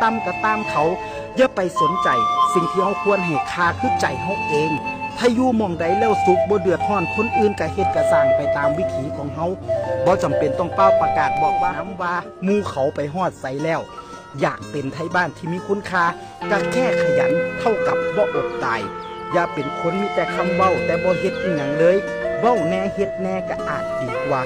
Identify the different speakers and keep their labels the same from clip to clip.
Speaker 1: ต่ำก็ตามเขาอย่าไปสนใจสิ่งที่เขาควรให้ค่าคือใจเขาเองถ้าอยู่มองใดแล้วสุขบ่เดือดร้อนคนอื่นก็เฮ็ดก็สร้างไปตามวิถีของเขาบ่จำเป็นต้องเป้าประกาศบอกว่าน้ำว่าหมู่เขาไปฮอดใส่แล้วอยากเป็นไทบ้านที่มีคุณค่าก็แค่ขยันเท่ากับบ่อดตายอย่าเป็นคนมีแต่คำเว้าแต่บ่เฮ็ดอีหยังเลยเว้าแน่เฮ็ดแน่ก็อาจดีกว่า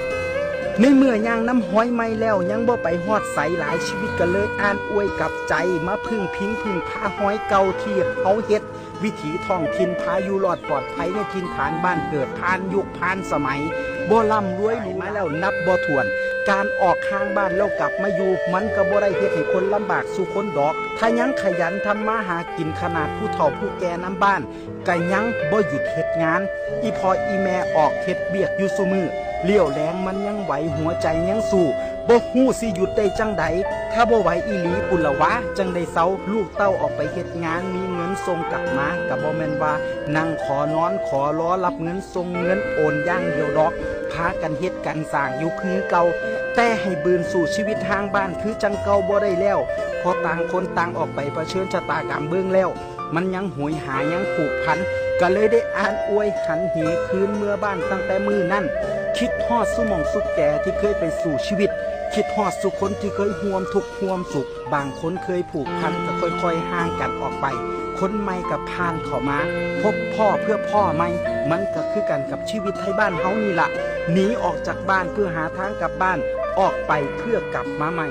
Speaker 1: ในเมื่อย่างน้ำห้อยไม่แล้วยังบ่ไปฮอดใสหลายชีวิตก็เลยอ่านอวยกับใจมาพึ่งพิงพึ่งพาห้อยเก่าที่เขาเฮ็ดวิถีท้องถิ่นพาอยู่รอดปลอดภัยในถิ่นฐานบ้านเกิดผ่านยุคผ่านสมัยบ่ร่ำรวยหรูมาแล้วนับบ่ถ้วนการออกข้างบ้านแล้วกลับมาอยู่มันก็บ่ได้เฮ็ดให้คนลำบากสู่คนดอกถ้ายังขยันทำมาหากินขนาดผู้เฒ่าผู้แก่น้ำบ้านก็ยังบ่หยุดเฮ็ดงานอีพออีแม่ออกเฮ็ดเบียกอยู่ซุมื้อเลี้ยวแรงมันยังไหวหัวใจยังสู้บ่ฮู้สิหยุดได้จังใดถ้าบ่ไหวอีหลีปุละวะจังได้เซาลูกเต้าออกไปเฮ็ดงานมีเงินส่งกลับมาก็บ่แม่นว่านั่งขอนอนขอรอรับเงินส่งเงินโอนอย่างเดียวดอกพากันเฮ็ดกันสร้างอยู่คือเก่าแต่ให้บืนสู่ชีวิตทางบ้านคือจังเก่าบ่ได้แล้วพอต่างคนต่างออกไปเผชิญชะตากรรมเบิ่งแล้วมันยังหวยหายังผูกพันก็เลยได้อ่านอวยหันเหคืนเมื่อบ้านตั้งแต่มื้อนั้นคิดฮอดสุหม่องสุขแก่ที่เคยไปสู่ชีวิตคิดฮอดสุคนที่เคยห่วมทุกข์ห่วมสุขบางคนเคยผูกพันก็ค่อยๆห่างกันออกไปคนใหม่กับผ่านเข้ามาพบพ่อเพื่อพ่อใหม่มันก็คือกันกับชีวิตไทยบ้านเฮานี่ล่ะหนีออกจากบ้านเพื่อหาทางกลับบ้านออกไปเพื่อกลับมาใหม่